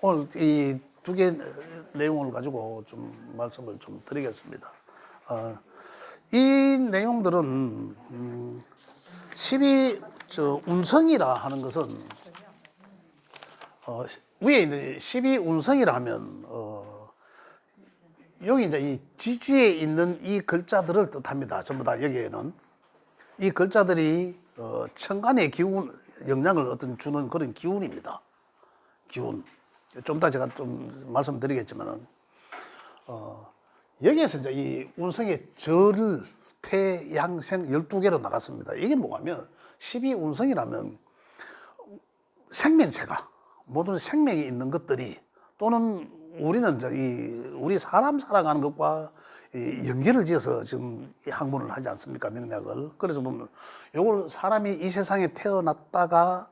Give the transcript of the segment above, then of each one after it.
오늘 이 두 개 내용을 가지고 좀 말씀을 좀 드리겠습니다. 이 내용들은 12운성이라 하는 것은 위에 있는 12운성이라 하면 여기 이제 이 지지에 있는 이 글자들을 뜻합니다. 전부 다 여기에는 이 글자들이 천간의 기운 영향을 어떤 주는 그런 기운입니다. 기운. 좀 이따 제가 좀 말씀드리겠지만은 여기에서 이제 이 운성의 절, 태, 양, 생 12개로 나갔습니다. 이게 뭐냐면 12운성이라면 생명체가 모든 생명이 있는 것들이 또는 우리는 이제 우리 사람 살아가는 것과 연계를 지어서 지금 이 학문을 하지 않습니까? 명리학을. 그래서 보면 요걸 사람이 이 세상에 태어났다가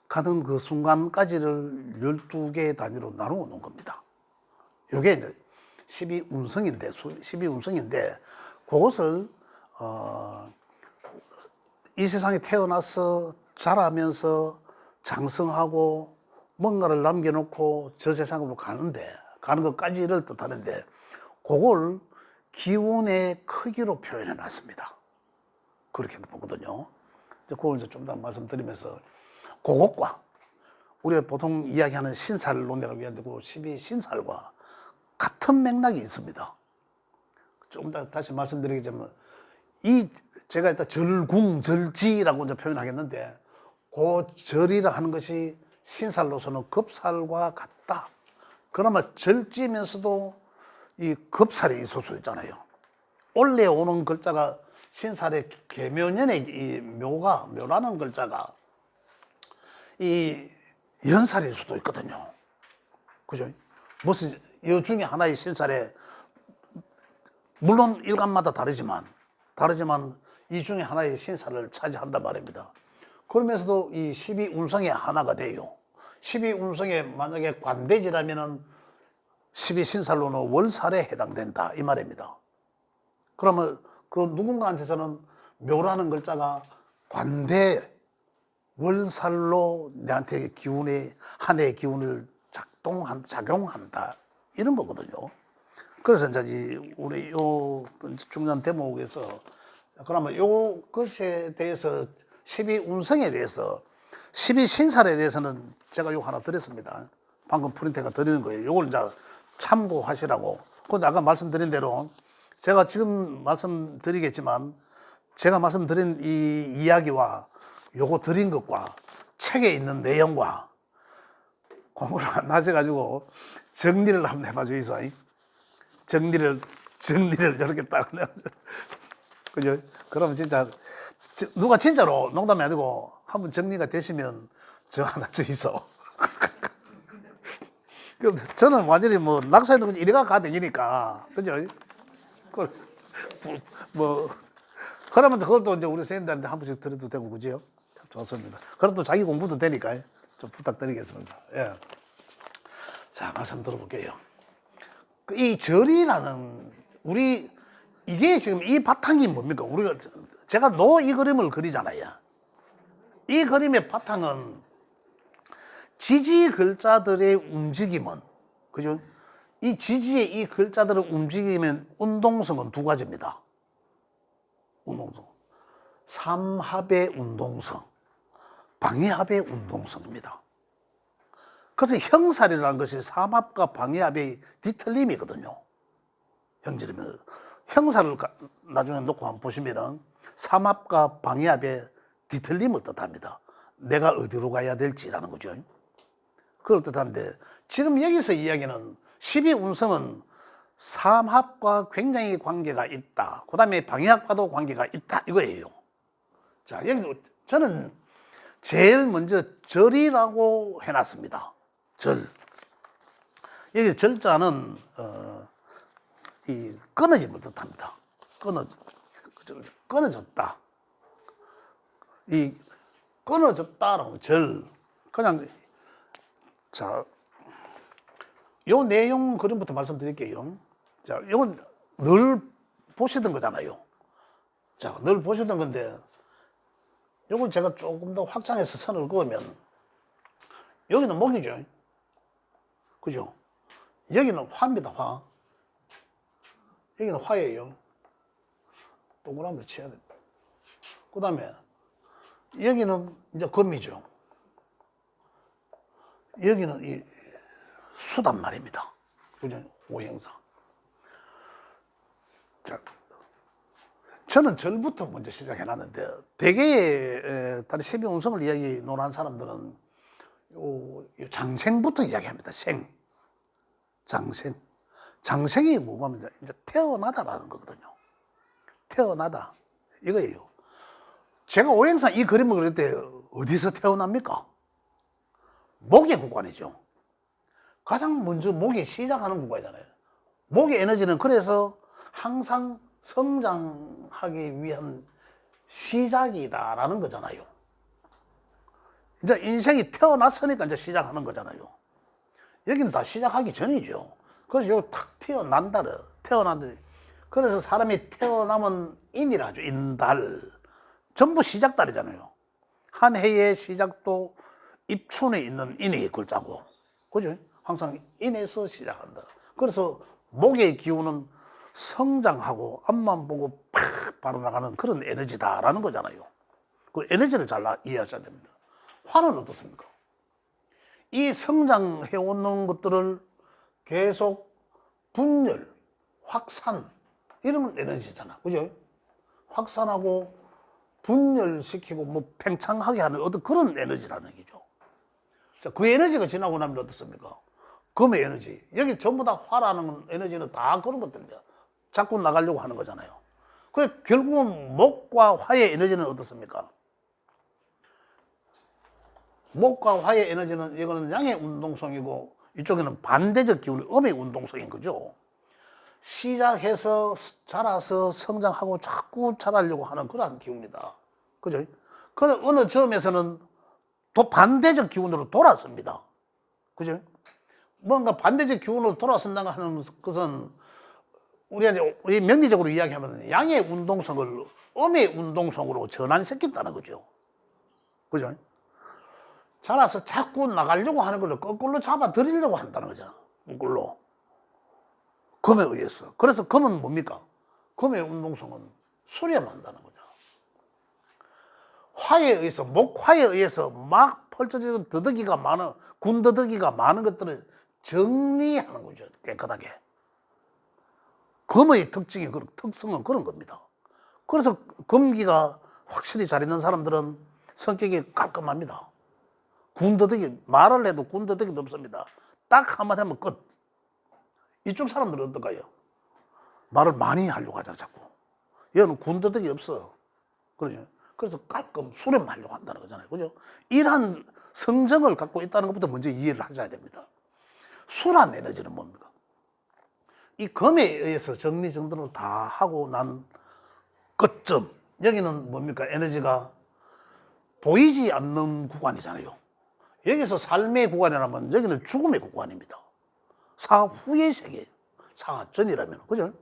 가는 그 순간까지를 12개의 단위로 나누어 놓은 겁니다. 요게 이제 12운성인데 그것을 이 세상에 태어나서 자라면서 장성하고 뭔가를 남겨놓고 저 세상으로 가는 것까지를 뜻하는데 그걸 기운의 크기로 표현해 놨습니다. 그렇게 보거든요. 그걸 이제 좀 더 말씀드리면서 그것과 우리가 보통 이야기하는 신살론이라고 하는데 12신살과 같은 맥락이 있습니다. 좀 더 다시 말씀드리겠지만 제가 일단 절궁절지라고 이제 표현하겠는데 그 절이라 하는 것이 신살로서는 급살과 같다. 그러면 절지면서도 이 급살이 있을 수 있잖아요. 올라오는 글자가 신살의 계묘년의 이 묘라는 글자가 이 연살일 수도 있거든요. 그죠? 무슨 이 중에 하나의 신살에 물론 일간마다 다르지만 이 중에 하나의 신살을 차지한단 말입니다. 그러면서도 이 12운성의 하나가 돼요. 12운성에 만약에 관대지라면은 12신살로는 월살에 해당된다 이 말입니다. 그러면 그 누군가한테서는 묘라는 글자가 관대 월살로 내한테 한 해의 기운을 작용한다 이런 거거든요. 그래서 이제 우리 요 중요한 대목에서 그러면 요 것에 대해서 12운성에 대해서 12신살에 대해서는 제가 요 하나 드렸습니다. 방금 프린트가 드리는 거예요. 요걸 이제 참고하시라고. 근데 아까 말씀드린 대로 제가 지금 말씀드리겠지만 제가 말씀드린 이 이야기와 요거 드린 것과 책에 있는 내용과 공부를 안 하셔가지고 정리를 한번 해봐 주이소. 정리를 저렇게 딱 그죠? 그러면 진짜 누가 진짜로 농담이 아니고 한번 정리가 되시면 저 하나 주이소. 저는 완전히 뭐 낙서해놓은 건 이래가 가되니까 그죠? 뭐 그러면 그것도 이제 우리 선생님들한테 한 번씩 들어도 되고 그죠? 참 좋습니다. 그럼 또 자기 공부도 되니까 좀 부탁드리겠습니다. 예. 자, 말씀 들어볼게요. 이 절이라는 이게 지금 이 바탕이 뭡니까? 제가 이 그림을 그리잖아요. 이 그림의 바탕은 지지 글자들의 움직임은 그죠? 이 지지의 이 글자들의 움직임은 운동성은 두 가지입니다. 운동성. 삼합의 운동성, 방해합의 운동성입니다. 그래서 형살이라는 것이 삼합과 방해합의 뒤틀림이거든요. 형질이면 형살을 나중에 놓고 한번 보시면은 삼합과 방해합의 뒤틀림을 뜻합니다. 내가 어디로 가야 될지라는 거죠. 그걸 뜻하는데 지금 여기서 이야기는 12운성은 삼합과 굉장히 관계가 있다. 그 다음에 방해합과도 관계가 있다. 이거예요. 자, 여기 저는 제일 먼저 절이라고 해놨습니다. 절. 여기 절자는 이 끊어짐을 뜻합니다. 끊어졌다. 이 끊어졌다라고 절. 그냥 자, 요 내용 그림부터 말씀드릴게요. 자, 이건 늘 보시던 거잖아요. 자, 늘 보시던 건데 요걸 제가 조금 더 확장해서 선을 그으면 여기는 목이죠. 그죠? 여기는 화입니다, 화. 여기는 화예요. 동그라미를 쳐야 된다. 그 다음에 여기는 이제 금이죠. 여기는 이 수단 말입니다. 그죠? 오행상. 자, 저는 절부터 먼저 시작해놨는데, 대개의 다리 12운성을 이야기 논한 사람들은 요 장생부터 이야기합니다. 생. 장생. 장생이 뭐냐면 이제 태어나다라는 거거든요. 태어나다. 이거예요. 제가 오행상 이 그림을 그릴 때 어디서 태어납니까? 목의 구간이죠. 가장 먼저 목이 시작하는 구간이잖아요. 목의 에너지는 그래서 항상 성장하기 위한 시작이다라는 거잖아요. 이제 인생이 태어났으니까 이제 시작하는 거잖아요. 여기는 다 시작하기 전이죠. 그래서 요 탁 태어난다를, 태어난다. 그래서 사람이 태어나면 인이라 하죠. 인달. 전부 시작달이잖아요. 한 해의 시작도 입춘에 있는 인의 글자고. 그죠? 항상 인에서 시작한다. 그래서 목의 기운은 성장하고 앞만 보고 팍 바로 나가는 그런 에너지다라는 거잖아요. 그 에너지를 잘 이해하셔야 됩니다. 화는 어떻습니까? 이 성장해오는 것들을 계속 분열, 확산, 이런 에너지잖아. 그죠? 확산하고 분열시키고 뭐 팽창하게 하는 어떤 그런 에너지라는 얘기죠. 자, 그 에너지가 지나고 나면 어떻습니까? 금의 에너지. 여기 전부 다 화라는 에너지는 다 그런 것들이죠. 자꾸 나가려고 하는 거잖아요. 그 결국은 목과 화의 에너지는 어떻습니까? 목과 화의 에너지는 이거는 양의 운동성이고 이쪽에는 반대적 기운이 음의 운동성인 거죠. 시작해서 자라서 성장하고 자꾸 자라려고 하는 그런 기운입니다. 그죠? 그런데 어느 점에서는 또 반대적 기운으로 돌아섭니다. 그죠? 뭔가 반대적 기운으로 돌아선다고 하는 것은 우리가 이제 명리적으로 이야기하면 양의 운동성을 음의 운동성으로 전환시킨다는 거죠. 그죠? 자라서 자꾸 나가려고 하는 걸 거꾸로 잡아들이려고 한다는 거죠. 거꾸로. 금에 의해서. 그래서 금은 뭡니까? 금의 운동성은 수렴한다는 거죠. 화에 의해서, 목화에 의해서 막 펼쳐지는 더덕이가 많은, 군더덕이가 많은 것들을 정리하는 거죠. 깨끗하게. 금의 특징이, 특성은 그런 겁니다. 그래서 금기가 확실히 잘 있는 사람들은 성격이 깔끔합니다. 군더더기, 말을 해도 군더더기도 없습니다. 딱 한마디 하면 끝. 이쪽 사람들은 어떨까요? 말을 많이 하려고 하잖아, 자꾸. 얘는 군더더기 없어. 그러죠. 그래서 깔끔 수렴하려고 한다는 거잖아요. 그죠? 이러한 성정을 갖고 있다는 것부터 먼저 이해를 하셔야 됩니다. 수란 에너지는 뭡니까? 이 금에 의해서 정리정돈을 다 하고 난 끝점. 여기는 뭡니까? 에너지가 보이지 않는 구간이잖아요. 여기서 삶의 구간이라면 여기는 죽음의 구간입니다. 사후의 세계, 사전이라면. 그죠?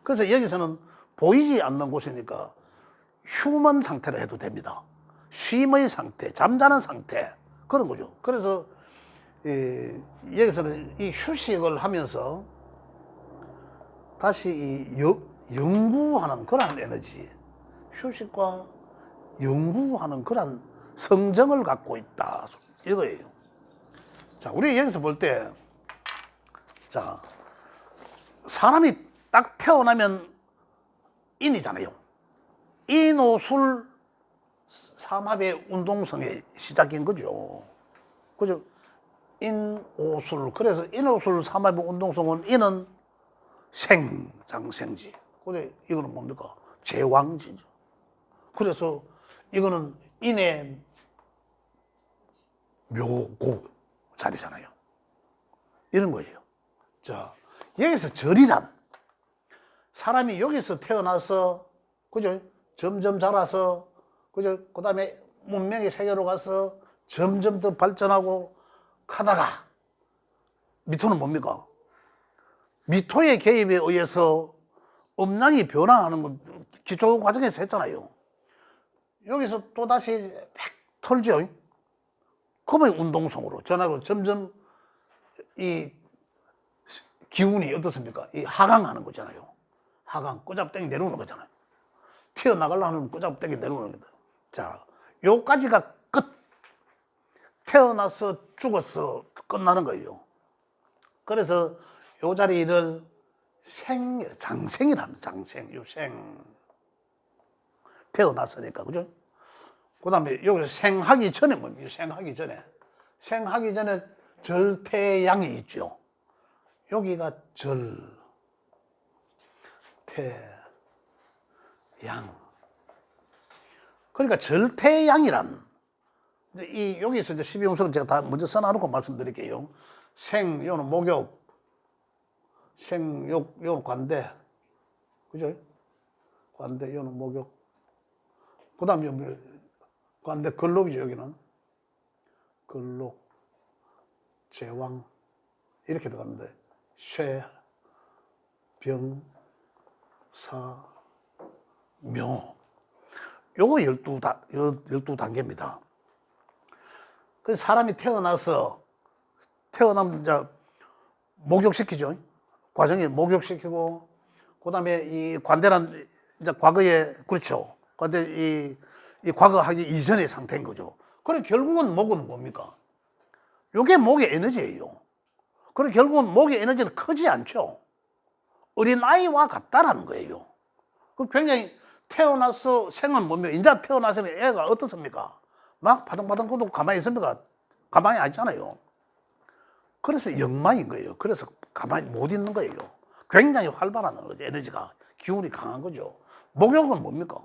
그래서 여기서는 보이지 않는 곳이니까 휴먼 상태라 해도 됩니다. 쉼의 상태, 잠자는 상태, 그런 거죠. 그래서 여기서는 이 휴식을 하면서 다시 연구하는 그러한 에너지, 휴식과 연구하는 그러한 성정을 갖고 있다. 이거예요. 자, 우리 여기서 볼 때, 자, 사람이 딱 태어나면 인이잖아요. 인오술 삼합의 운동성의 시작인 거죠. 그죠? 인오술. 그래서 인오술 삼합의 운동성은 인은 생장생지. 그래, 이거는 뭡니까? 제왕지죠. 그래서 이거는 인의 묘고 자리잖아요. 이런 거예요. 자, 여기서 절이란 사람이 여기서 태어나서, 그죠? 점점 자라서, 그죠? 그 다음에 문명의 세계로 가서 점점 더 발전하고 가다가 미토는 뭡니까? 미토의 개입에 의해서 음양이 변화하는 건 기초 과정에서 했잖아요. 여기서 또 다시 팍 털죠. 그러면 운동성으로 전하고 점점 이 기운이 어떻습니까? 이 하강하는 거잖아요. 하강, 꼬잡땡이 내려오는 거잖아요. 튀어나가려고 하면 꼬잡땡이 내려오는 거다. 자, 요까지가 끝. 태어나서 죽어서 끝나는 거예요. 그래서 요 자리를 장생이랍니다. 장생, 요생. 태어났으니까, 그죠? 그 다음에 여기서 생하기 전에 뭡니까? 생하기 전에 절태양이 있죠. 여기가 절태양. 그러니까 절태양이란, 여기서 이제 12용석을 제가 다 먼저 써놔놓고 말씀드릴게요. 생, 요는 목욕, 생욕, 요는 관대. 그죠? 관대, 요는 목욕. 그 다음에 관대 근록이죠, 여기는. 근록, 제왕. 이렇게 들어가는데, 쇠, 병, 사, 묘. 요거 12단계입니다. 그래서 사람이 태어나면 이제 목욕시키죠. 과정에 목욕시키고, 그 다음에 이 관대란, 이제 과거에, 그렇죠. 관대, 이 과거 하기 이전의 상태인 거죠. 그래, 결국은 목은 뭡니까? 요게 목의 에너지예요. 그래, 결국은 목의 에너지는 크지 않죠. 어린아이와 같다라는 거예요. 그 굉장히 태어나서 생은 뭡니까? 이제 태어나서 애가 어떻습니까? 막 바둥바둥 걷고 가만히 있습니까? 가만히 안 있잖아요. 그래서 영망인 거예요. 그래서 가만히 못 있는 거예요. 굉장히 활발한 거죠. 에너지가, 기운이 강한 거죠. 목욕은 뭡니까?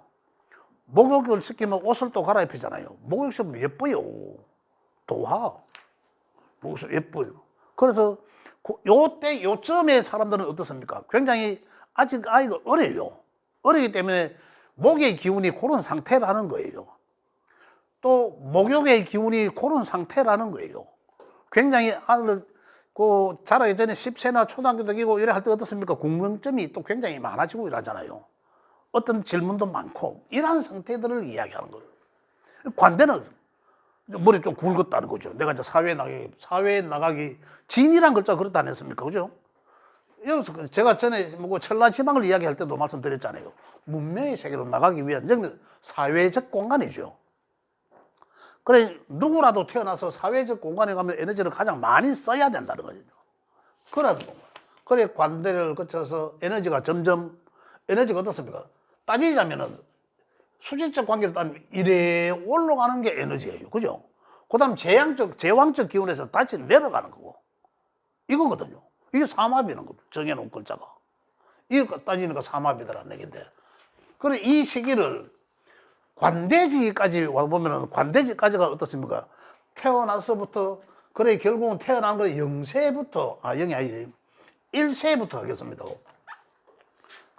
목욕을 시키면 옷을 또 갈아입히잖아요. 목욕시키면 예뻐요. 도화. 목욕 예뻐요. 그래서 요쯤에 사람들은 어떻습니까? 굉장히 아직 아이가 어려요. 어리기 때문에 목의 기운이 그런 상태라는 거예요. 또 목욕의 기운이 그런 상태라는 거예요. 굉장히 아들 자라기 전에 10세나 초등학교 다니고 이래 할 때 어떻습니까? 궁금점이 또 굉장히 많아지고 이러잖아요. 어떤 질문도 많고 이러한 상태들을 이야기하는 거예요. 관대는 머리 좀 굵었다는 거죠. 내가 이제 사회에 나가기 진이란 글자가 그렇다 안 했습니까? 그죠? 여기서 제가 전에 천라지망을 이야기할 때도 말씀드렸잖아요. 문명의 세계로 나가기 위한 여기는 사회적 공간이죠. 그래, 누구라도 태어나서 사회적 공간에 가면 에너지를 가장 많이 써야 된다는 거죠. 그래, 관대를 거쳐서 에너지가 어떻습니까? 따지자면은 수직적 관계로 따지면 이래 올라가는 게 에너지예요. 그죠? 그 다음 제왕적 기운에서 다시 내려가는 거고. 이거거든요. 이게 삼합이라는 거죠. 정해놓은 글자가. 이거 따지니까 삼합이다라는 얘기인데. 그래, 이 시기를 관대지까지 와보면은 관대지까지가 어떻습니까? 태어나서부터, 그래, 결국은 태어난 거 0세부터, 영이 아니지. 1세부터 하겠습니다.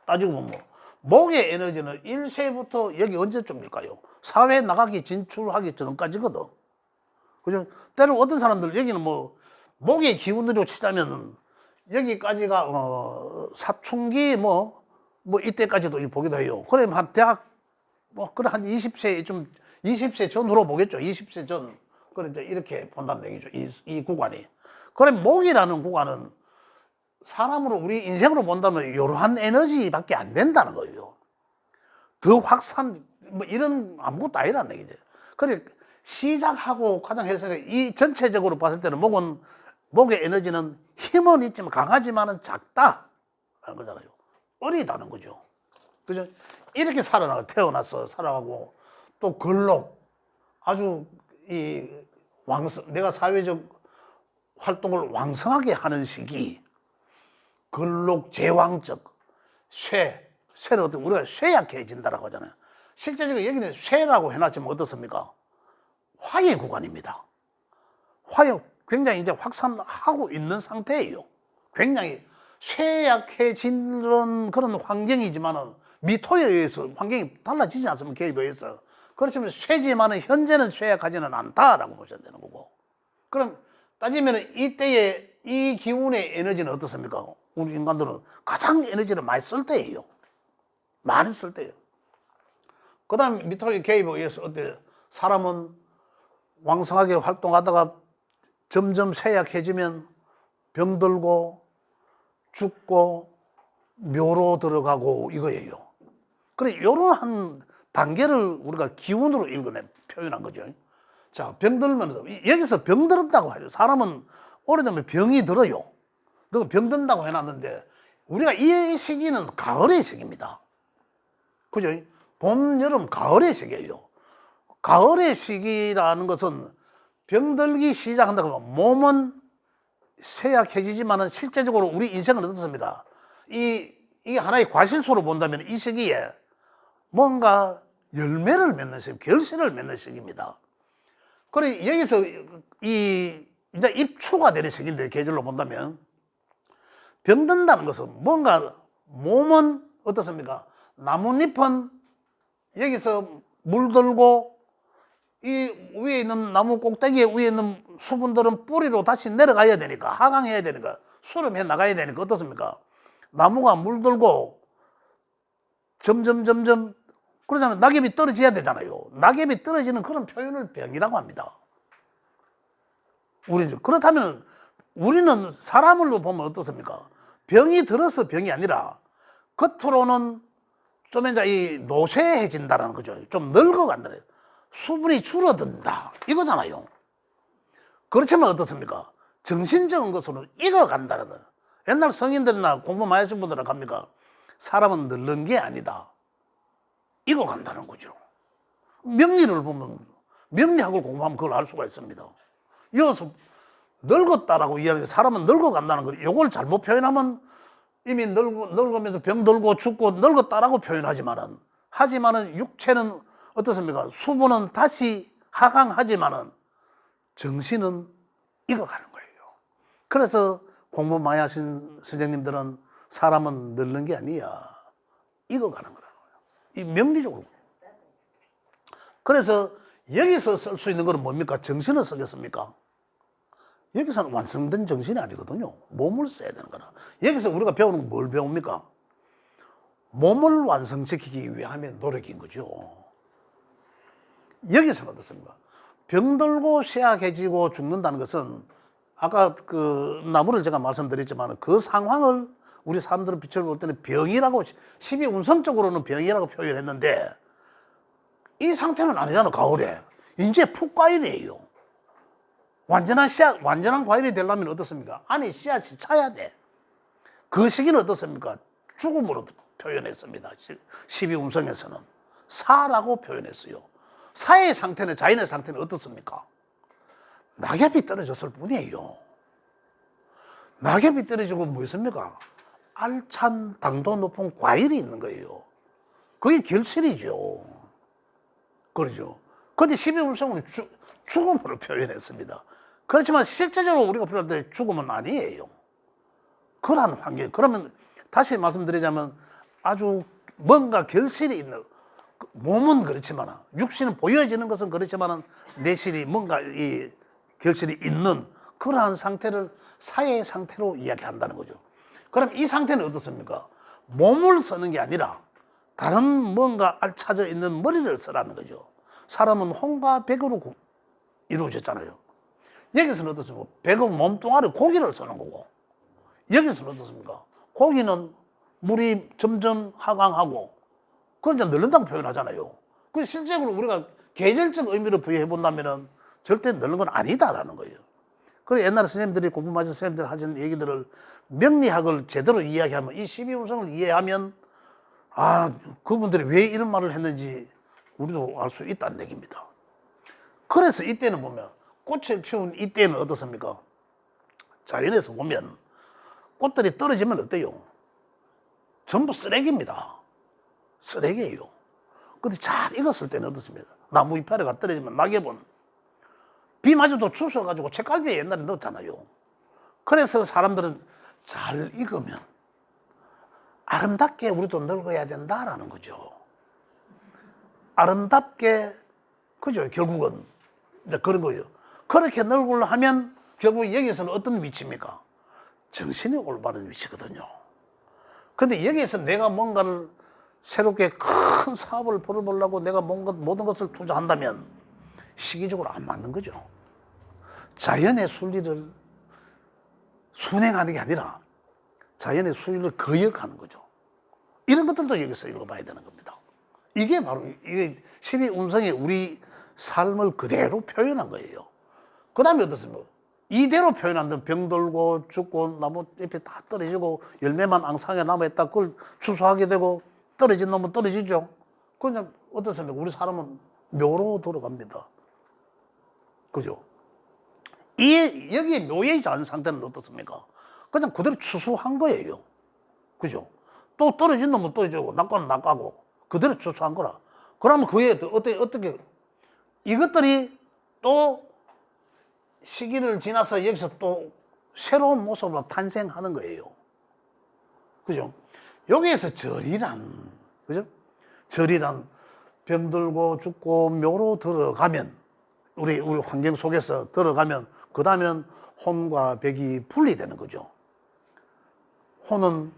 따지고 보면, 목의 에너지는 1세부터 여기 언제쯤일까요? 사회에 나가기 진출하기 전까지거든. 그죠? 때로 어떤 사람들, 여기는 목의 기운으로 치자면, 여기까지가, 사춘기, 이때까지도 보기도 해요. 그래, 한 대학, 그래, 한 20세 전후로 보겠죠. 20세 전. 그래, 이제 이렇게 본다는 얘기죠. 이 구간이. 그래, 목이라는 구간은 사람으로, 우리 인생으로 본다면 이러한 에너지밖에 안 된다는 거예요. 더 확산, 이런 아무것도 아니라는 얘기죠. 그래, 시작하고 가장 해석이 이 전체적으로 봤을 때는 목의 에너지는 힘은 있지만 강하지만은 작다라는 거잖아요. 어리다는 거죠. 그죠? 이렇게 태어나서 살아가고, 또 근록, 아주 내가 사회적 활동을 왕성하게 하는 시기, 근록 제왕적, 쇠는 어떻게 우리가 쇠약해진다라고 하잖아요. 실제적으로 여기는 쇠라고 해놨지만 어떻습니까? 화의 구간입니다. 굉장히 이제 확산하고 있는 상태예요. 굉장히 쇠약해지는 그런 환경이지만은 미토에 의해서 환경이 달라지지 않습니까? 개입에 의해서. 그렇지만 쇠지만은 현재는 쇠약하지는 않다라고 보셔야 되는 거고. 그럼 따지면 이때의 이 기운의 에너지는 어떻습니까? 우리 인간들은 가장 에너지를 많이 쓸 때예요. 많이 쓸 때예요. 그다음 미토의 개입에 의해서 어때? 사람은 왕성하게 활동하다가 점점 쇠약해지면 병들고 죽고 묘로 들어가고 이거예요. 그래 이러한 단계를 우리가 기운으로 읽어내 표현한 거죠. 자, 병들면 여기서 병들었다고 해요. 사람은 오래되면 병이 들어요. 그리고 병든다고 해놨는데 우리가 이 시기는 가을의 시기입니다. 그죠? 봄, 여름, 가을의 시기예요. 가을의 시기라는 것은 병들기 시작한다 그러면 몸은 쇠약해지지만은 실제적으로 우리 인생은 어떻습니까? 이 하나의 과실수로 본다면 이 시기에 뭔가 열매를 맺는 시기, 결실을 맺는 시기입니다. 그래 여기서 이제 입추가 되는 시기인데 계절로 본다면 병든다는 것은 뭔가 몸은 어떻습니까? 나뭇잎은 여기서 물들고 이 위에 있는 나무 꼭대기 위에 있는 수분들은 뿌리로 다시 내려가야 되니까 하강해야 되니까 수렴해 나가야 되니까 어떻습니까? 나무가 물들고 점점 그러잖아요. 낙엽이 떨어져야 되잖아요. 낙엽이 떨어지는 그런 표현을 병이라고 합니다. 그렇다면 우리는 사람을 보면 어떻습니까? 병이 들어서 병이 아니라 겉으로는 좀 이제 이 노쇠해진다는 거죠. 좀 늙어간다. 수분이 줄어든다. 이거잖아요. 그렇지만 어떻습니까? 정신적인 것으로 익어간다는 거예요. 옛날 성인들이나 공부 많이 하신 분들은 갑니까? 사람은 늙는 게 아니다. 익어간다는 거죠. 명리를 보면 명리학을 공부하면 그걸 알 수가 있습니다. 이어서 늙었다라고 이야기하는데 사람은 늙어간다는 거 이걸 잘못 표현하면 이미 늙으면서 병들고 죽고 늙었다라고 표현하지만은 육체는 어떻습니까? 수분은 다시 하강하지만은 정신은 익어가는 거예요. 그래서 공부 많이 하신 선생님들은 사람은 늙는 게 아니야. 익어가는 거라는 거예요. 이 명리적으로. 그래서 여기서 쓸 수 있는 건 뭡니까? 정신을 쓰겠습니까? 여기서는 완성된 정신이 아니거든요. 몸을 써야 되는 거라. 여기서 우리가 배우는 뭘 배웁니까? 몸을 완성시키기 위함의 노력인 거죠. 여기서는 어떻습니까? 병들고 쇠약해지고 죽는다는 것은 아까 그 나무를 제가 말씀드렸지만 그 상황을 우리 사람들은 빛을 볼 때는 병이라고 12운성적으로는 병이라고 표현했는데 이 상태는 아니잖아. 가을에 이제 풋과일이에요. 완전한 과일이 되려면 어떻습니까? 안에 씨앗이 차야 돼. 그 시기는 어떻습니까? 죽음으로 표현했습니다. 12운성에서는 사라고 표현했어요. 사의 상태는 자연의 상태는 어떻습니까? 낙엽이 떨어졌을 뿐이에요. 낙엽이 떨어지고 뭐 있습니까? 알찬 당도 높은 과일이 있는 거예요. 그게 결실이죠. 그렇죠. 그런데 12운성은 죽음으로 표현했습니다. 그렇지만 실제적으로 우리가 필요할 때 죽음은 아니에요. 그러한 환경. 그러면 다시 말씀드리자면 아주 뭔가 결실이 있는 몸은 그렇지만 육신은 보여지는 것은 그렇지만 내실이 뭔가 이 결실이 있는 그러한 상태를 사회의 상태로 이야기한다는 거죠. 그럼 이 상태는 어떻습니까? 몸을 쓰는 게 아니라 다른 뭔가 알차져 있는 머리를 쓰라는 거죠. 사람은 홍과 백으로 이루어졌잖아요. 여기서는 어떻습니까? 백은 몸뚱아리 고기를 쓰는 거고 여기서는 어떻습니까? 고기는 물이 점점 하강하고 그건 이제 늙는다고 표현하잖아요. 그 실제로 우리가 계절적 의미를 부여해 본다면은 절대 늙는 건 아니다라는 거예요. 그래서 옛날 선생님들이 공부 마신 선생님들 하신 얘기들을 명리학을 제대로 이야기하면 이 12운성을 이해하면 그분들이 왜 이런 말을 했는지 우리도 알 수 있다는 얘기입니다. 그래서 이때는 보면 꽃을 피운 이때는 어떻습니까? 자연에서 보면 꽃들이 떨어지면 어때요? 전부 쓰레기입니다. 쓰레기예요. 근데 잘 익었을 때는 어떻습니까? 나무 이파리가 떨어지면 낙엽은 비마저도 주워가지고 책갈피에 옛날에 넣었잖아요. 그래서 사람들은 잘 익으면 아름답게 우리도 늙어야 된다라는 거죠. 아름답게, 그죠? 결국은 이제 그런 거예요. 그렇게 늙으려 하면 결국 여기서는 어떤 위치입니까? 정신이 올바른 위치거든요. 그런데 여기서 내가 뭔가를 새롭게 큰 사업을 벌어보려고 내가 모든 것을 투자한다면 시기적으로 안 맞는 거죠. 자연의 순리를 순행하는 게 아니라 자연의 순리를 거역하는 거죠. 이런 것들도 여기서 읽어봐야 되는 겁니다. 이게 바로 이게 12운성이 우리 삶을 그대로 표현한 거예요. 그 다음에 어떻습니까? 이대로 표현한다면 병들고 죽고 나무 잎이 다 떨어지고 열매만 앙상하게 남아있다. 그걸 추수하게 되고 떨어진 놈은 떨어지죠. 그냥 어떻습니까? 우리 사람은 묘로 돌아갑니다. 그죠? 여기에 묘해지지 않은 상태는 어떻습니까? 그냥 그대로 추수한 거예요. 그죠? 또 떨어진 놈은 떨어지고 낙과는 낙과고 그대로 추수한 거라. 그러면 그에 어떻게 이것들이 또 시기를 지나서 여기서 또 새로운 모습으로 탄생하는 거예요. 그죠? 여기에서 절이란, 그죠? 절이란 병들고 죽고 묘로 들어가면, 우리 환경 속에서 들어가면, 그 다음에는 혼과 백이 분리되는 거죠. 혼은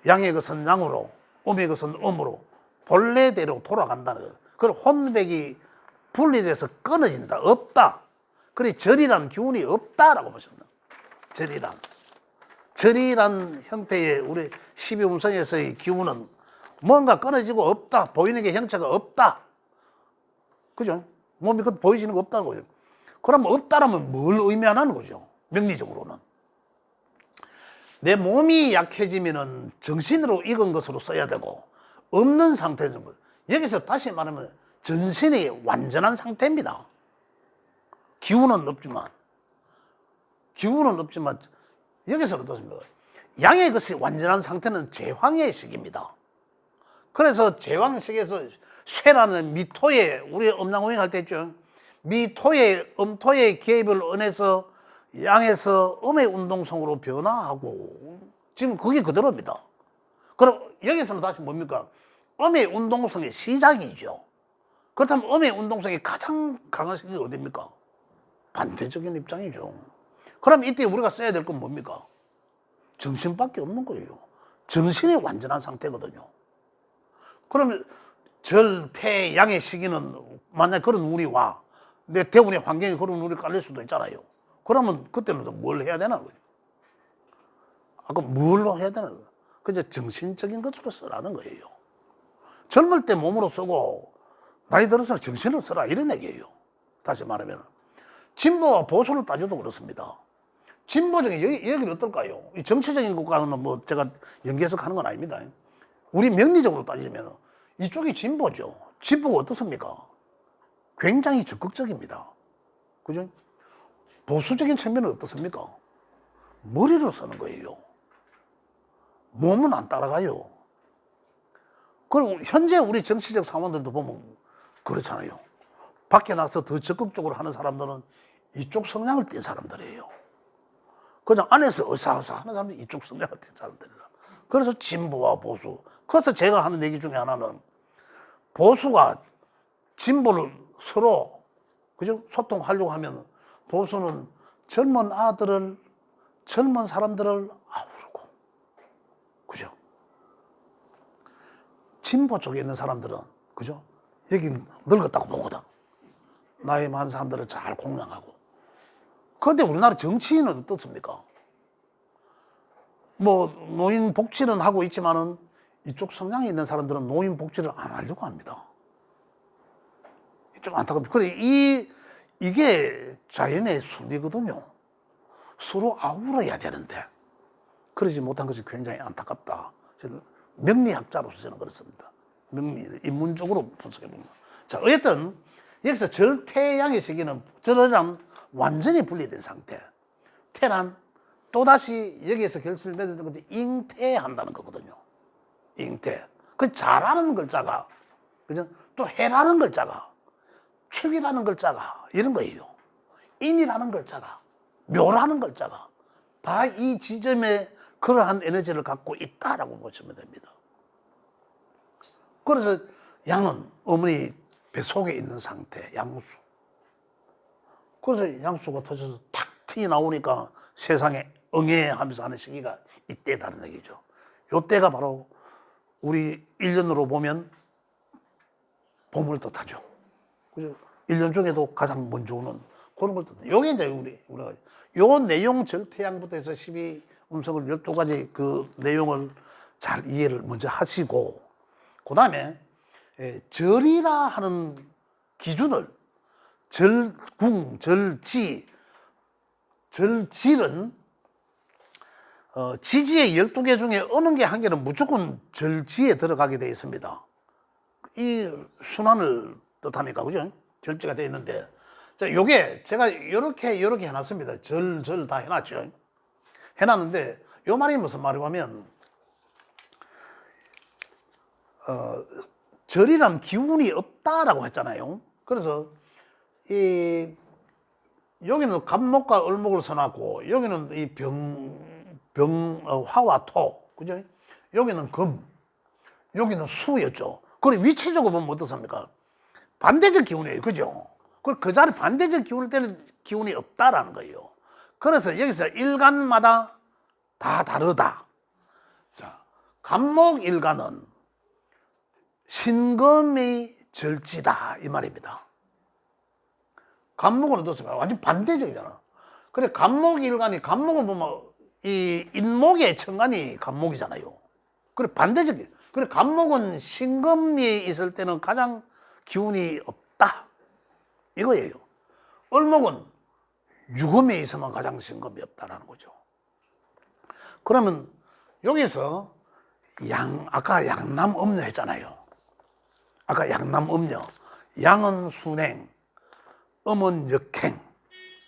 양의 것은 양으로, 음의 것은 음으로, 본래대로 돌아간다는 거예요. 그리고 혼백이 분리돼서 끊어진다. 없다. 그래, 절이란 기운이 없다라고 보십니다. 절이란 형태의 우리 12운성에서의 기운은 뭔가 끊어지고 없다. 보이는 게 형체가 없다. 그죠? 몸이 보이지는 거 없다는 거죠. 그러면 없다라면 뭘 의미하는 거죠? 명리적으로는. 내 몸이 약해지면은 정신으로 익은 것으로 써야 되고, 없는 상태는 여기서 다시 말하면 전신이 완전한 상태입니다. 기운은 없지만 여기서는 어떻습니까? 양의 것이 완전한 상태는 제황의 식입니다. 그래서 제황식에서 쇠라는 미토에 우리 음양오행 할 때 있죠. 미토의 음토의 개입을 은해서 양에서 음의 운동성으로 변화하고 지금 그게 그대로입니다. 그럼 여기서는 다시 뭡니까? 음의 운동성의 시작이죠. 그렇다면 음의 운동성이 가장 강한 식이 어디입니까? 반대적인 입장이죠. 그럼 이때 우리가 써야 될 건 뭡니까? 정신밖에 없는 거예요. 정신이 완전한 상태거든요. 그러면 절태 양의 시기는 만약 그런 운이 와, 내 대운의 환경이 그런 운이 깔릴 수도 있잖아요. 그러면 그때는 뭘 해야 되나? 아까 뭘로 해야 되나? 그저 정신적인 것으로 쓰라는 거예요. 젊을 때 몸으로 쓰고 나이 들어서 정신을 쓰라 이런 얘기예요. 다시 말하면 진보와 보수를 따져도 그렇습니다. 진보적인 여기는 어떨까요? 이 정치적인 것과는 뭐 제가 연계해서 하는 건 아닙니다. 우리 명리적으로 따지면 이쪽이 진보죠. 진보가 어떻습니까? 굉장히 적극적입니다. 그죠? 보수적인 측면은 어떻습니까? 머리로 쓰는 거예요. 몸은 안 따라가요. 그리고 현재 우리 정치적 상황들도 보면 그렇잖아요. 밖에 나서 더 적극적으로 하는 사람들은 이쪽 성향을 띈 사람들이에요. 그냥 안에서 으사으사 하는 사람들이 이쪽 성향을 띈 사람들이라. 그래서 진보와 보수. 그래서 제가 하는 얘기 중에 하나는 보수가 진보를 서로 그죠? 소통하려고 하면 보수는 젊은 사람들을 아우르고 그죠? 진보 쪽에 있는 사람들은 그죠? 여기 늙었다고 보거든. 나이 많은 사람들을 잘 공략하고. 그런데 우리나라 정치인은 어떻습니까? 뭐 노인 복지는 하고 있지만은 이쪽 성향이 있는 사람들은 노인 복지를 안 하려고 합니다. 좀 안타깝죠. 그래 이게 자연의 순리거든요. 서로 아우러야 되는데 그러지 못한 것이 굉장히 안타깝다. 저는 명리학자로서 저는 그렇습니다. 인문적으로 분석해 봅니다. 자, 어쨌든 여기서 절태양의 시기는 절이란 완전히 분리된 상태. 태란 또다시 여기에서 결실을 맺는 것이 잉태한다는 거거든요. 잉태. 그 잘하는 글자가 그죠? 또 해라는 글자가 축이라는 글자가 이런 거예요. 인이라는 글자가 묘라는 글자가 다 이 지점에 그러한 에너지를 갖고 있다라고 보시면 됩니다. 그래서 양은 어머니 뱃속에 있는 상태, 양수. 그래서 양수가 터져서 탁 튀어나오니까 세상에 응애하면서 하는 시기가 이때다는 얘기죠. 이때가 바로 우리 1년으로 보면 봄을 뜻하죠. 그죠? 1년 중에도 가장 먼저 오는 그런 걸 뜻해요. 요게 이제 우리가 요 내용 절태양부터 해서 12운석을 12가지 그 내용을 잘 이해를 먼저 하시고, 그 다음에 절이라 하는 기준을 절궁, 절지, 절질은 지지의 12개 중에 어느 게 한 개는 무조건 절지에 들어가게 되어 있습니다. 이 순환을 뜻하니까, 그죠? 절지가 되어 있는데, 자, 요게 제가 이렇게 해놨습니다. 절 다 해놨죠. 해놨는데, 요 말이 무슨 말이고 하면, 절이란 기운이 없다라고 했잖아요. 그래서, 여기는 갑목과 을목을 써놨고, 여기는 이 화와 토, 그죠? 여기는 금, 여기는 수였죠. 그리고 위치적으로 보면 어떻습니까? 반대적 기운이에요. 그죠? 그 자리 반대적 기운일 때는 기운이 없다라는 거예요. 그래서 여기서 일간마다 다 다르다. 자, 갑목 일간은 신금의 절지다. 이 말입니다. 갑목은 어떻습니까? 완전 반대적이잖아. 그래, 갑목 일간이, 갑목은 보면 이 인목의 천간이 갑목이잖아요. 그래, 반대적이에요. 그래, 갑목은 신금이 있을 때는 가장 기운이 없다. 이거예요. 을목은 유금에 있으면 가장 신금이 없다라는 거죠. 그러면 여기서 아까 양남음녀 했잖아요. 아까 양남음녀. 양은 순행, 음은 역행.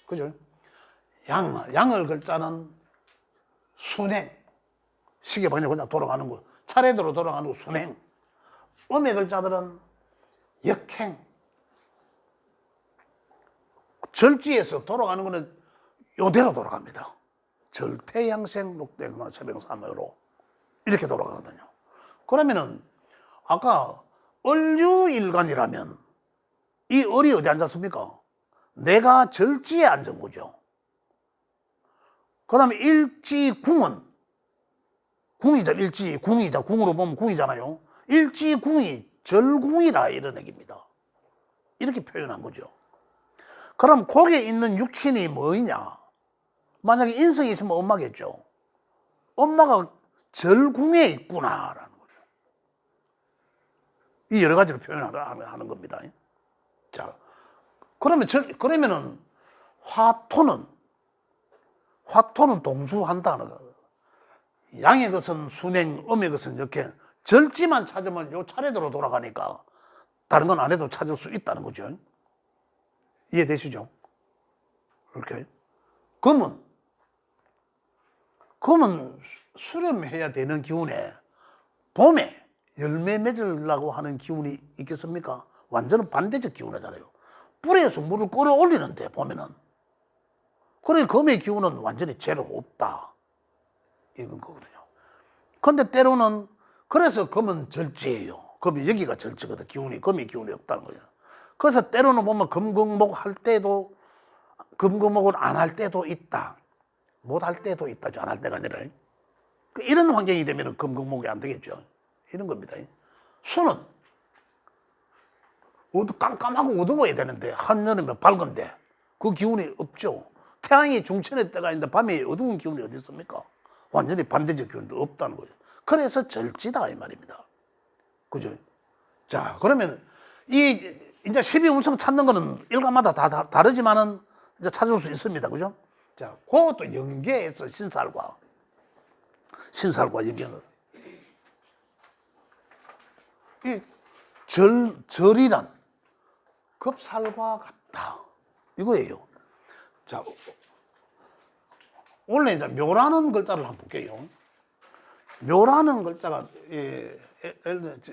그죠? 양을 글자는 순행. 시계 방향 그냥 돌아가는 거. 차례대로 돌아가는 거 순행. 음의 글자들은 역행. 절지에서 돌아가는 거는 요대로 돌아갑니다. 절태양생, 녹대금화, 처병삼으로 이렇게 돌아가거든요. 그러면은 아까 을유일간이라면 이 을이 어디 앉았습니까? 내가 절지에 앉은 거죠. 그 다음에 일지궁은 궁이죠. 일지궁이자 궁으로 보면 궁이잖아요. 일지궁이 절궁이라 이런 얘기입니다. 이렇게 표현한 거죠. 그럼 거기에 있는 육친이 뭐냐? 만약에 인성이 있으면 엄마겠죠. 엄마가 절궁에 있구나라는 거죠. 이 여러 가지로 표현하는 겁니다. 자, 그러면은 화토는 동수한다는 거. 양의 것은 순행, 음의 것은 이렇게 절지만 찾으면 요 차례대로 돌아가니까 다른 건 안 해도 찾을 수 있다는 거죠. 이해되시죠? 이렇게. 금은 수렴해야 되는 기운에 봄에 열매 맺으려고 하는 기운이 있겠습니까? 완전히 반대적 기운이잖아요. 뿌리에서 물을 끌어올리는데 봄에는. 그래 금의 기운은 완전히 제로 없다. 이건 거거든요. 근데 때로는 그래서 금은 절지예요. 금이 여기가 절지거든. 금이 기운이 없다는 거죠. 그래서 때로는 보면 금극목 할 때도 금극목을 안 할 때도 있다. 못 할 때도 있다죠. 안 할 때가 아니라. 이런 환경이 되면 금극목이 안 되겠죠. 이런 겁니다. 수는 깜깜하고 어두워야 되는데 한여름에 밝은데 그 기운이 없죠. 태양이 중천의 때가 있는데 밤에 어두운 기운이 어디 있습니까? 완전히 반대적 기운도 없다는 거죠. 그래서 절지다 이 말입니다. 그죠? 자, 그러면 이제 12운석 찾는 거는 일간마다 다 다르지만은 이제 찾을 수 있습니다. 그죠? 자, 그것도 연계해서 신살과 연계를. 이 절이란 급살과 같다. 이거예요. 자, 원래 이제 묘라는 글자를 한번 볼게요. 묘라는 글자가,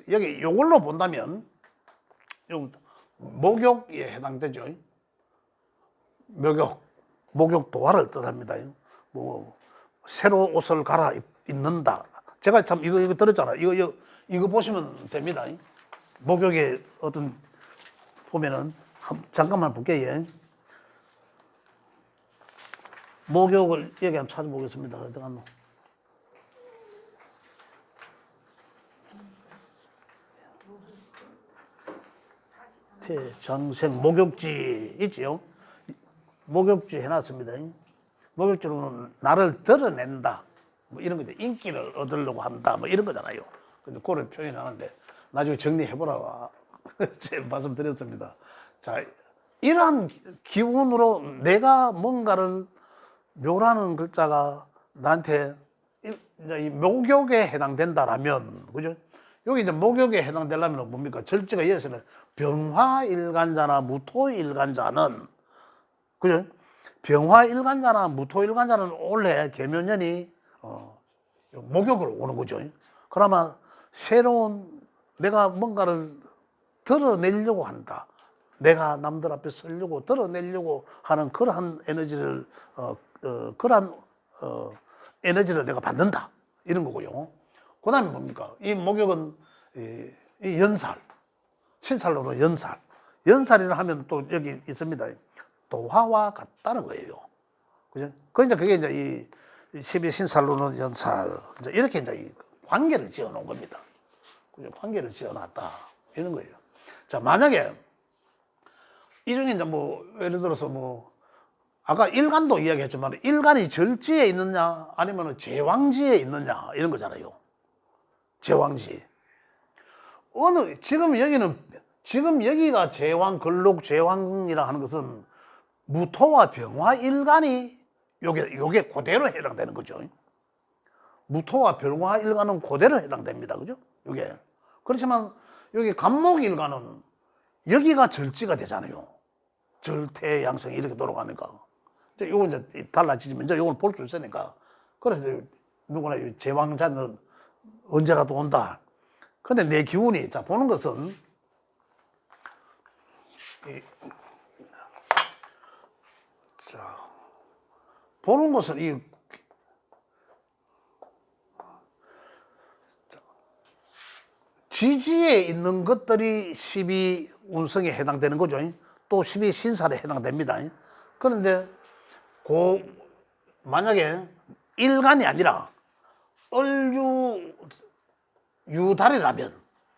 여기 요걸로 본다면, 목욕에 해당되죠. 목욕 도화를 뜻합니다. 뭐, 새로 옷을 갈아 입는다. 제가 참 이거 들었잖아요. 이거 보시면 됩니다. 목욕에 어떤, 보면은, 잠깐만 볼게요. 목욕을 여기 한번 찾아보겠습니다. 어디 갔노? 태장생 목욕지 있지요? 목욕지 해놨습니다. 목욕지로는 나를 드러낸다. 뭐 이런 거죠. 인기를 얻으려고 한다. 뭐 이런 거잖아요. 근데 그걸 표현하는데 나중에 정리해보라고 제가 말씀드렸습니다. 자, 이러한 기운으로 내가 뭔가를 묘라는 글자가 나한테 이제 이 목욕에 해당된다라면, 그죠? 여기 이제 목욕에 해당되려면 뭡니까? 절지가 이어서는 병화일간자나 무토일간자는, 그죠? 병화일간자나 무토일간자는 원래 계면년이 목욕으로 오는 거죠. 그러면 새로운 내가 뭔가를 드러내려고 한다. 내가 남들 앞에 서려고 드러내려고 하는 그러한 에너지를 에너지를 내가 받는다. 이런 거고요. 그 다음에 뭡니까? 이 목욕은 이 연살, 신살로는 연살. 연살이라 하면 또 여기 있습니다. 도화와 같다는 거예요. 그죠? 그게 이제 이 12신살로는 연살. 이제 이렇게 이제 이 관계를 지어 놓은 겁니다. 그죠? 관계를 지어 놨다. 이런 거예요. 자, 만약에 이 중에 이제 뭐, 예를 들어서 뭐, 아까 일간도 이야기했지만, 일간이 절지에 있느냐, 아니면 제왕지에 있느냐, 이런 거잖아요. 제왕지. 지금 여기가 제왕, 걸록 제왕이라 하는 것은 무토와 병화 일간이 요게 그대로 해당되는 거죠. 무토와 병화 일간은 그대로 해당됩니다. 그죠? 요게. 그렇지만 여기 간목 일간은 여기가 절지가 되잖아요. 절태 양성이 이렇게 돌아가니까. 요건 이제 달라지지만 이제 요걸 볼 수 있으니까. 그래서 누구나 제왕자는 언제라도 온다. 근데 내 기운이, 자, 보는 것은, 보는 것은 지지에 있는 것들이 12운성에 해당되는 거죠. 또 12신살에 해당됩니다. 그런데 만약에 일간이 아니라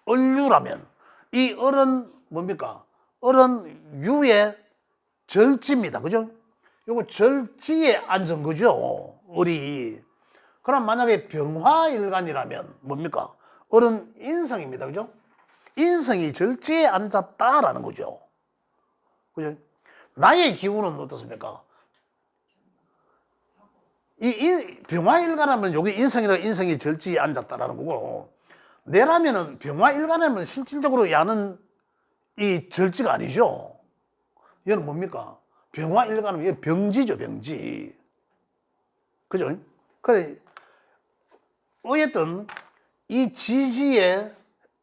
을유라면 이 을은 뭡니까? 을은 유의 절지입니다. 그죠? 요거 절지에 앉은 거죠. 을이. 그럼 만약에 병화일간이라면 뭡니까? 을은 인성입니다. 그죠? 인성이 절지에 앉았다라는 거죠. 그죠? 나의 기운은 어떻습니까? 이 병화일간하면 여기 인성이 절지에 앉았다라는 거고, 내라면은 병화일간하면 실질적으로 야는 이 절지가 아니죠. 얘는 뭡니까? 병화일간은 얘 병지죠, 병지. 그죠? 그래, 어쨌든 이 지지에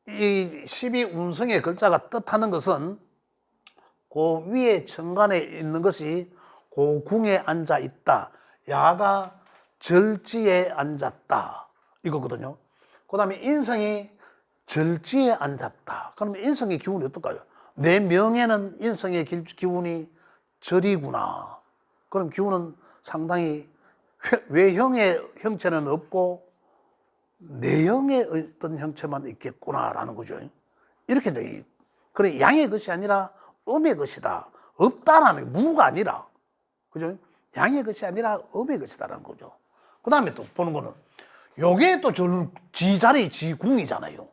이 12운성의 글자가 뜻하는 것은 그 위에 천간에 있는 것이 그 궁에 앉아 있다. 야가 절지에 앉았다. 이거거든요. 그 다음에 인성이 절지에 앉았다. 그러면 인성의 기운이 어떨까요? 내 명에는 인성의 기운이 절이구나. 그럼 기운은 상당히 외형의 형체는 없고 내형의 어떤 형체만 있겠구나라는 거죠. 이렇게 이제 그래 양의 것이 아니라 음의 것이다. 없다라는 무가 아니라, 그죠? 양의 것이 아니라 음의 것이다라는 거죠. 그 다음에 또 보는 거는 요게 또 저는 지자리 지궁이잖아요.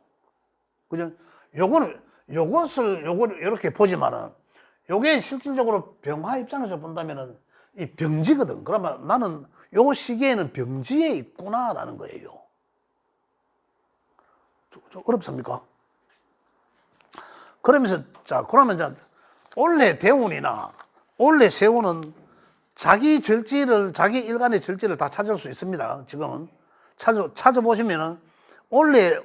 그죠? 요거를 이렇게 보지만은 요게 실질적으로 병화 입장에서 본다면은 이 병지거든. 그러면 나는 요 시기에는 병지에 있구나라는 거예요. 좀 어렵습니까? 그러면서 그러면 올해 대운이나 올해 세운은 자기 일간의 절지를 다 찾을 수 있습니다. 지금은 찾아보시면은 올해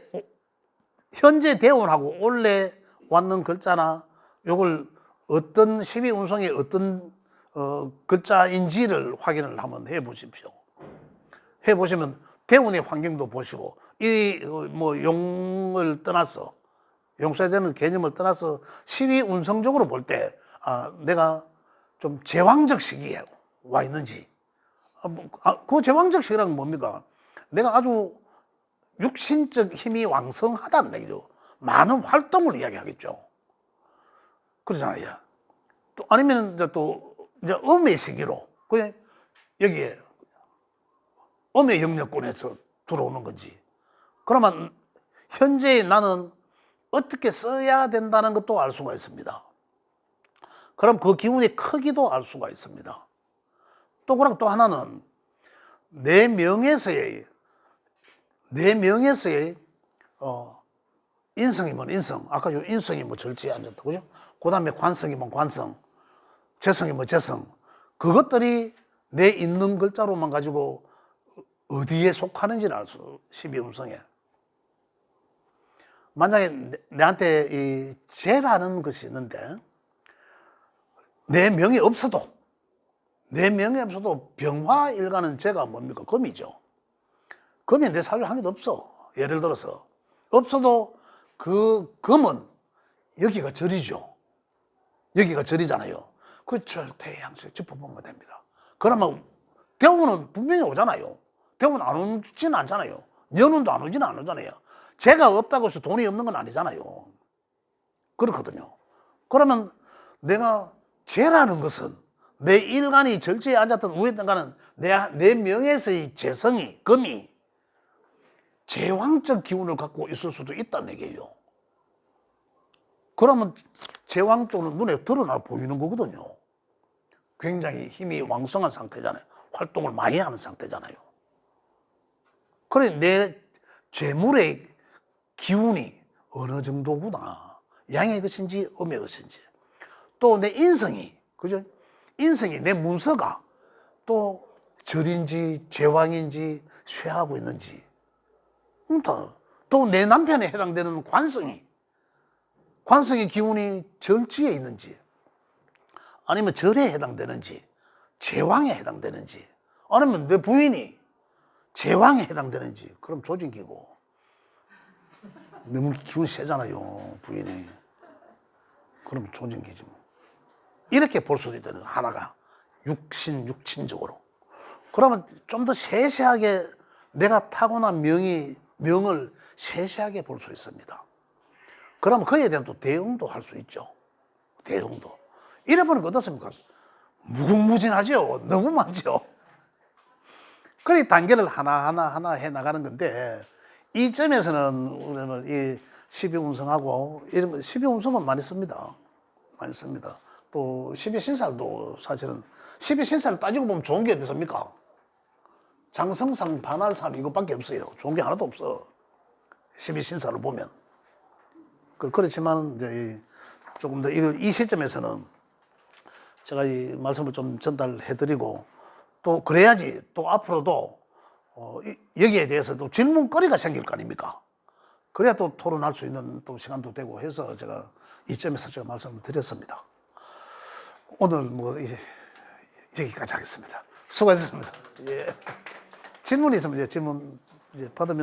현재 대운하고 올해 왔는 글자나 요걸 어떤 12운성의 어떤 글자인지를 확인을 한번 해보십시오. 해보시면 대운의 환경도 보시고 뭐 용을 떠나서 용서해야 되는 개념을 떠나서 12운성적으로 볼 때 내가 좀 제왕적 시기에 와 있는지, 그 제왕적 시기란 뭡니까? 내가 아주 육신적 힘이 왕성하다는 얘기죠. 많은 활동을 이야기하겠죠. 그러잖아요. 또 아니면 이제 음의 세계로 그냥 여기에 음의 영역권에서 들어오는 건지. 그러면 현재 나는 어떻게 써야 된다는 것도 알 수가 있습니다. 그럼 그 기운의 크기도 알 수가 있습니다. 또 그럼 또 하나는 내 명에서의 인성이면 인성, 아까 요 인성이 뭐 절지에 앉았다, 그죠? 그 다음에 관성이면 관성, 재성이면 재성, 그것들이 내 있는 글자로만 가지고 어디에 속하는지를 알 수, 12음성에. 만약에 내한테 이 재라는 것이 있는데, 내 명이 없어도 병화일간은 재가 뭡니까? 금이죠. 금이 내 사주에 한 개도 없어. 예를 들어서. 없어도 그 금은 여기가 절이죠. 여기가 절이잖아요. 그 절대양식 짚어보면 됩니다. 그러면 대운은 분명히 오잖아요. 대운은 안 오지는 않잖아요. 연운도 안 오지는 않잖아요. 재가 없다고 해서 돈이 없는 건 아니잖아요. 그렇거든요. 그러면 내가 재라는 것은 내 일간이 절지에 앉았던 위에 있던가는 내 명에서의 재성이, 금이 제왕적 기운을 갖고 있을 수도 있다는 얘기예요. 그러면 제왕 쪽은 눈에 드러나 보이는 거거든요. 굉장히 힘이 왕성한 상태잖아요. 활동을 많이 하는 상태잖아요. 그래, 내 재물의 기운이 어느 정도구나. 양의 것인지 음의 것인지. 또 내 인성이, 그죠? 인성이 내 문서가 또 절인지 제왕인지 쇠하고 있는지. 또 내 남편에 해당되는 관성의 기운이 절지에 있는지, 아니면 절에 해당되는지, 제왕에 해당되는지, 아니면 내 부인이 제왕에 해당되는지, 그럼 조진기고. 너무 기운이 세잖아요, 부인이. 그럼 조진기지 뭐. 이렇게 볼 수도 있다는 하나가 육친적으로. 그러면 좀 더 세세하게 내가 타고난 명을 세세하게 볼 수 있습니다. 그러면 그에 대한 또 대응도 할 수 있죠. 대응도. 이래보니까 어떻습니까? 무궁무진하죠. 너무 많죠. 그래 단계를 하나하나 해 나가는 건데, 이 점에서는 우리는 이 12운성하고, 이런 12운성은 많이 씁니다. 많이 씁니다. 또 12신살도 사실은 12신살을 따지고 보면 좋은 게 어떻습니까? 장성상, 반할산 이것밖에 없어요. 좋은 게 하나도 없어. 12신살을 보면. 그렇지만 이제 조금 더 이 시점에서는 제가 이 말씀을 좀 전달해드리고, 또 그래야지 또 앞으로도 여기에 대해서 또 질문거리가 생길 거 아닙니까? 그래야 또 토론할 수 있는 또 시간도 되고 해서 제가 이 점에서 제가 말씀을 드렸습니다. 오늘 뭐 여기까지 하겠습니다. 수고하셨습니다. 예. 질문이 있으면 질문 받으면